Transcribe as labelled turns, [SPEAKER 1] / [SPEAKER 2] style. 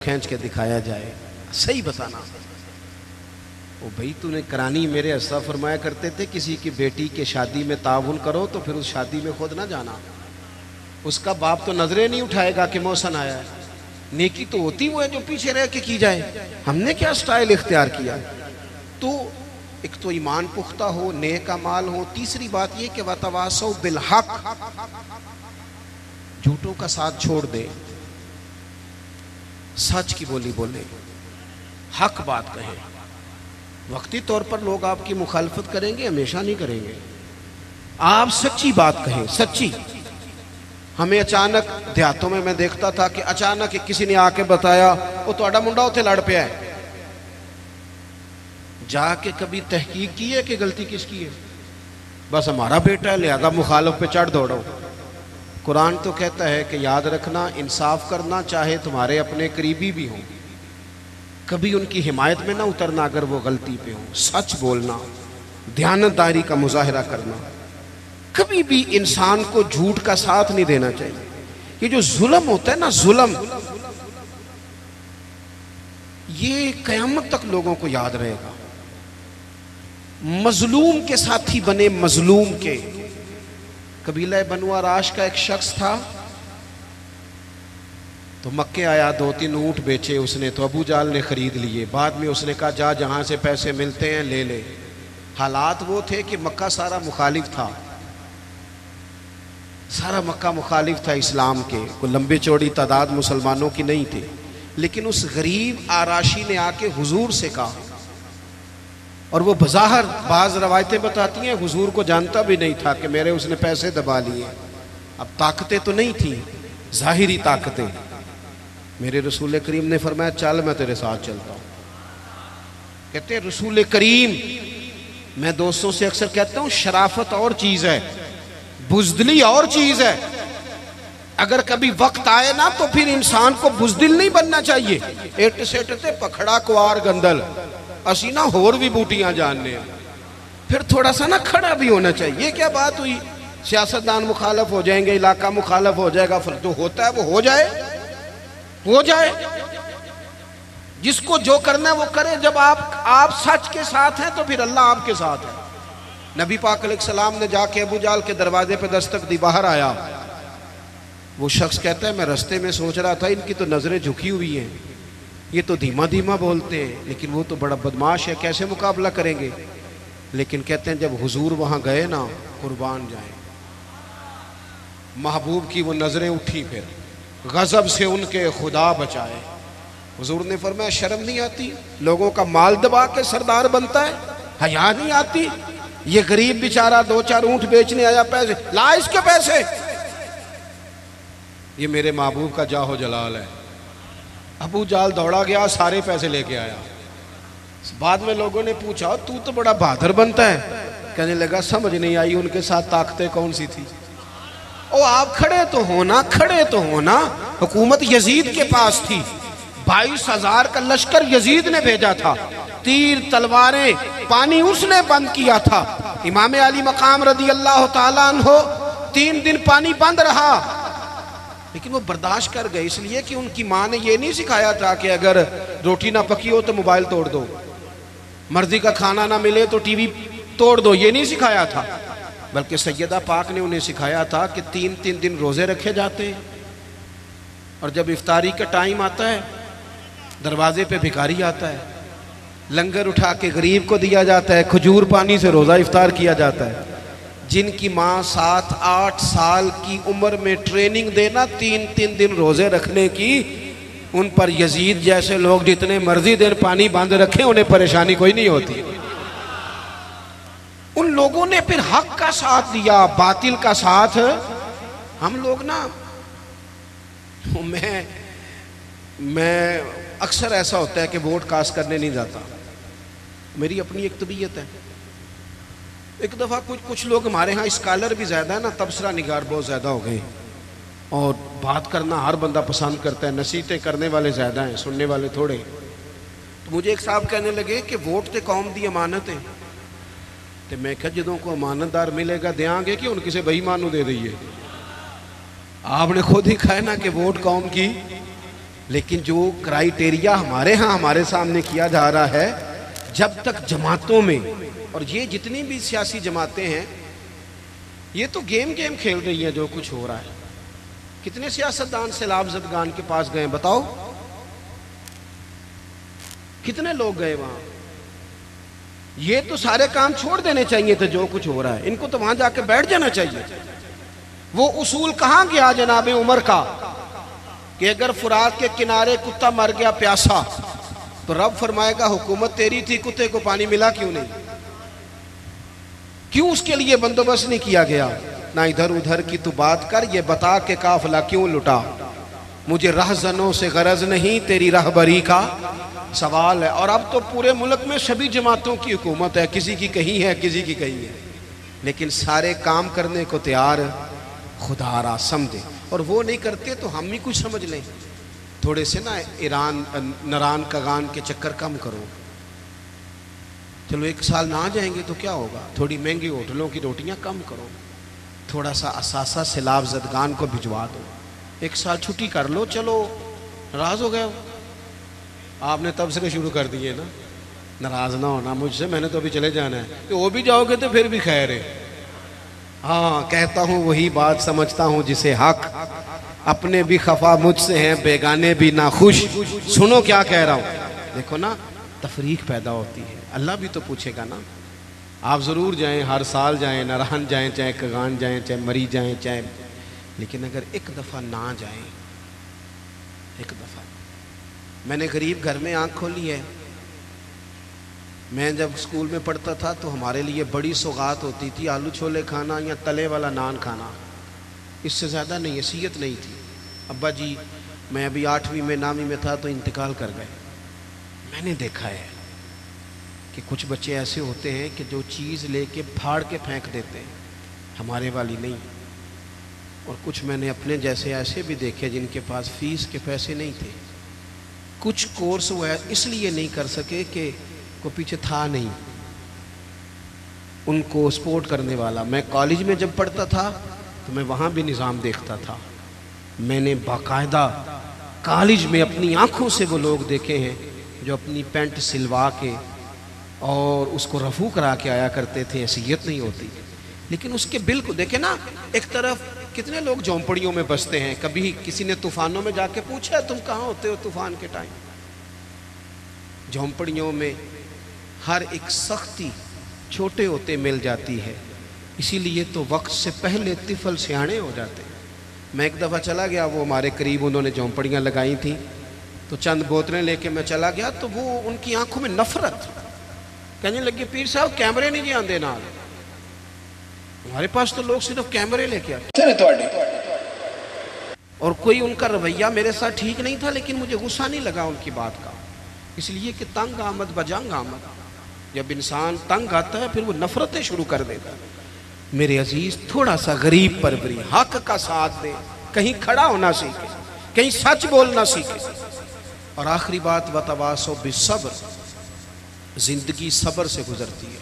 [SPEAKER 1] खींच के दिखाया जाए, सही बताना। ओ भाई तूने करानी, मेरे अस्सा फरमाया करते थे किसी की बेटी के शादी में ताउन करो तो फिर उस शादी में खुद ना जाना। उसका बाप तो नजरें नहीं उठाएगा कि मौसन आया है। नेकी तो होती वो है जो पीछे रह के की जाए। हमने क्या स्टाइल इख्तियार किया? तो एक तो ईमान पुख्ता हो, नेक अमाल हो। तीसरी बात ये कि वतवासौ बिल हक, झूठों का साथ छोड़ दे, सच की बोली बोले, हक बात कहे। वक्ती तौर पर लोग आपकी मुखालफत करेंगे, हमेशा नहीं करेंगे। आप सच्ची बात कहें, सच्ची। हमें अचानक देहातों में मैं देखता था कि अचानक किसी ने आके बताया वो तो मुंडा उथे लड़ पिया है। जाके कभी तहकीक की है कि गलती किसकी है? बस हमारा बेटा है लिहाजा मुखालिफ पे चढ़ दौड़ो। कुरान तो कहता है कि याद रखना, इंसाफ करना, चाहे तुम्हारे अपने करीबी भी हों, कभी उनकी हिमायत में ना उतरना अगर वो गलती पे हो। सच बोलना, दयानतदारी का मुजाहरा करना, कभी भी इंसान को झूठ का साथ नहीं देना चाहिए। ये जो जुल्म होता है ना, जुल्म, ये कयामत तक लोगों को याद रहेगा। मजलूम के साथी बने, मजलूम के। कबीला बनु आराश का एक शख्स था, तो मक्के आया, 2-3 ऊँट बेचे उसने, तो अबू जाल ने खरीद लिए। बाद में उसने कहा जा जहाँ से पैसे मिलते हैं ले ले। हालात वो थे कि मक्का सारा मुखालिफ था, सारा मक्का मुखालिफ था इस्लाम के। कोई लंबी चौड़ी तादाद मुसलमानों की नहीं थी। लेकिन उस गरीब आराशी ने आके हुजूर से कहा, और वो बज़ाहिर बाज़ रवायतें बताती हैं हुजूर को जानता भी नहीं था कि मेरे उसने पैसे दबा लिए। अब ताकतें तो नहीं थी, ज़ाहिरी ताकतें। मेरे रसूल करीम ने फरमाया चल मैं तेरे साथ चलता हूँ। कहते रसूल करीम, मैं दोस्तों से अक्सर कहता हूँ शराफत और चीज़ है, बुज़दिली और चीज़ है। अगर कभी वक्त आए ना तो फिर इंसान को बुज़दिल नहीं बनना चाहिए। एट सेट ते पखड़ा कुआर गंदल, असी ना होर भी बूटियां जानने, फिर थोड़ा सा ना खड़ा भी होना चाहिए। ये क्या बात हुई? सियासतदान मुखालफ हो जाएंगे, इलाका मुखालफ हो जाएगा, फिर तो होता है वो हो जाए, हो जाए। जिसको जो करना है वो करे। जब आप सच के साथ हैं तो फिर अल्लाह आपके साथ है। नबी पाक अलैहिस्सलाम ने जाके अबू जाल के दरवाजे पे दस्तक दी, बाहर आया। वो शख्स कहता है मैं रास्ते में सोच रहा था इनकी तो नजरें झुकी हुई हैं, ये तो धीमा धीमा बोलते हैं, लेकिन वो तो बड़ा बदमाश है, कैसे मुकाबला करेंगे? लेकिन कहते हैं जब हुजूर वहां गए ना, कुर्बान जाए, महबूब की वो नजरें उठी, फिर गजब से उनके खुदा बचाए। हुजूर ने फरमाया शर्म नहीं आती? लोगों का माल दबा के सरदार बनता है, हया नहीं आती? ये गरीब बेचारा 2-4 ऊँट बेचने आया, पैसे ला, इसके पैसे। ये मेरे महबूब का जाहो जलाल है। अबू जाल दौड़ा गया, सारे पैसे लेके आया। बाद में लोगों ने पूछा तू तो बड़ा बहादुर बनता है। कहने लगा समझ नहीं आई उनके साथ ताकतें कौन सी थी। ओ आप खड़े तो होना, खड़े तो होना। हुकूमत यजीद के पास थी, 22,000 का लश्कर यजीद ने भेजा था, तीर तलवारें पानी उसने बंद किया था। इमाम अली मकाम रदी अल्लाह ताला अन्हो 3 दिन पानी बंद रहा, लेकिन वो बर्दाश्त कर गए, इसलिए कि उनकी माँ ने ये नहीं सिखाया था कि अगर रोटी ना पकी हो तो मोबाइल तोड़ दो, मर्जी का खाना ना मिले तो टीवी तोड़ दो, ये नहीं सिखाया था। बल्कि सैयदा पाक ने उन्हें सिखाया था कि 3-3 दिन रोजे रखे जाते हैं, और जब इफ्तारी का टाइम आता है दरवाजे पे भिखारी आता है, लंगर उठा के गरीब को दिया जाता है, खजूर पानी से रोज़ा इफ्तार किया जाता है। जिनकी माँ 7-8 साल की उम्र में ट्रेनिंग देना 3-3 दिन रोजे रखने की, उन पर यजीद जैसे लोग जितने मर्जी दिन पानी बांध रखे उन्हें परेशानी कोई नहीं होती। उन लोगों ने फिर हक का साथ दिया, बातिल का साथ हम लोग ना, मैं अक्सर ऐसा होता है कि वोट कास्ट करने नहीं जाता, मेरी अपनी एक तबीयत है। एक दफ़ा कुछ लोग हमारे यहाँ स्कॉलर भी ज़्यादा है ना, तबसरा निगार बहुत ज़्यादा हो गए, और बात करना हर बंदा पसंद करता है, नसीहतें करने वाले ज़्यादा हैं, सुनने वाले थोड़े। तो मुझे एक साहब कहने लगे कि वोट तो कौम दी अमानत है। तो मैं कहा जदों को अमानतदार मिलेगा देंगे कि उन किसी बेईमान दे दईए। आपने खुद ही कहा ना कि वोट कौम की लेकिन जो क्राइटेरिया हमारे यहाँ हमारे सामने किया जा रहा है, जब तक जमातों में, और ये जितनी भी सियासी जमातें हैं ये तो गेम खेल रही है जो कुछ हो रहा है। कितने सियासतदान सैलाब ज़दगान के पास गए बताओ, कितने लोग गए वहां? ये तो सारे काम छोड़ देने चाहिए थे जो कुछ हो रहा है, इनको तो वहां जाके बैठ जाना चाहिए। वो उसूल कहां गया जनाब उमर का कि अगर फुरात के किनारे कुत्ता मर गया प्यासा तो रब फरमाएगा हुकूमत तेरी थी, कुत्ते को पानी मिला क्यों नहीं? क्यों उसके लिए बंदोबस्त नहीं किया गया? ना इधर उधर की तू बात कर, ये बता के काफिला क्यों लुटा? मुझे रहजनों से गरज नहीं, तेरी रहबरी का सवाल है। और अब तो पूरे मुल्क में सभी जमातों की हुकूमत है, किसी की कहीं है किसी की कहीं है, लेकिन सारे काम करने को तैयार खुदारा समझे, और वो नहीं करते तो हम ही कुछ समझ लें। थोड़े से ना ईरान नरान कगान के चक्कर कम करो। चलो एक साल ना जाएंगे तो क्या होगा, थोड़ी महंगी होटलों की रोटियां कम करो, थोड़ा सा असासा सैलाब ज़दगान को भिजवा दो, एक साल छुट्टी कर लो। चलो नाराज़ हो गए हो आपने, तब से शुरू कर दिए ना, नाराज़ ना होना मुझसे, मैंने तो अभी चले जाना है। तो वो भी जाओगे तो फिर भी खैर है। हाँ कहता हूँ वही बात, समझता हूँ जिसे हक, अपने भी खफा मुझसे हैं, बेगाने भी ना खुश। सुनो क्या कह रहा हूँ, देखो ना तफरीक पैदा होती है, अल्लाह भी तो पूछेगा ना। आप ज़रूर जाएं, हर साल जाएं, नरान जाएं, चाहे कगान जाएं, चाहे मरी जाएं, चाहे, लेकिन अगर एक दफ़ा ना जाएं, एक दफ़ा। मैंने गरीब घर में आँख खोली है। मैं जब स्कूल में पढ़ता था तो हमारे लिए बड़ी सौगात होती थी आलू छोले खाना या तले वाला नान खाना, इससे ज़्यादा नहीं, हैसियत नहीं थी। अब्बा जी, मैं अभी 8वीं में 9वीं में था तो इंतकाल कर गए। मैंने देखा है कि कुछ बच्चे ऐसे होते हैं कि जो चीज़ लेके फाड़ के फेंक देते हैं, हमारे वाली नहीं। और कुछ मैंने अपने जैसे ऐसे भी देखे जिनके पास फीस के पैसे नहीं थे। कुछ कोर्स वो इसलिए नहीं कर सके कि को पीछे था नहीं उनको सपोर्ट करने वाला। मैं कॉलेज में जब पढ़ता था तो मैं वहाँ भी निज़ाम देखता था। मैंने बाकायदा कॉलेज में अपनी आँखों से वो लोग देखे हैं जो अपनी पैंट सिलवा के और उसको रफू करा के आया करते थे, हैसियत नहीं होती। लेकिन उसके बिल को देखे ना, एक तरफ कितने लोग झोंपड़ियों में बसते हैं। कभी किसी ने तूफानों में जाके पूछा तुम कहाँ होते हो तूफान के टाइम? झोंपड़ियों में हर एक सख्ती छोटे होते मिल जाती है, इसीलिए तो वक्त से पहले तिफल सियाने हो जाते हैं। मैं एक दफ़ा चला गया, वो हमारे करीब उन्होंने झोंपड़ियाँ लगाई थी, तो चंद बोतलें लेके मैं चला गया तो वो उनकी आंखों में नफरत, कहने लगे पीर साहब कैमरे नहीं जी आते नाल, हमारे पास तो लोग सिर्फ कैमरे लेके आते। और कोई उनका रवैया मेरे साथ ठीक नहीं था, लेकिन मुझे गुस्सा नहीं लगा उनकी बात का, इसलिए कि तंग आमद बजंग आमद। जब इंसान तंग आता है फिर वो नफरतें शुरू कर देता है। मेरे अजीज, थोड़ा सा गरीब परवरी, हक का साथ दे, कहीं खड़ा होना सीखे, कहीं सच बोलना सीखे। और आखिरी बात, वतवासो बिस्सब्र, जिंदगी सब्र से गुजरती है।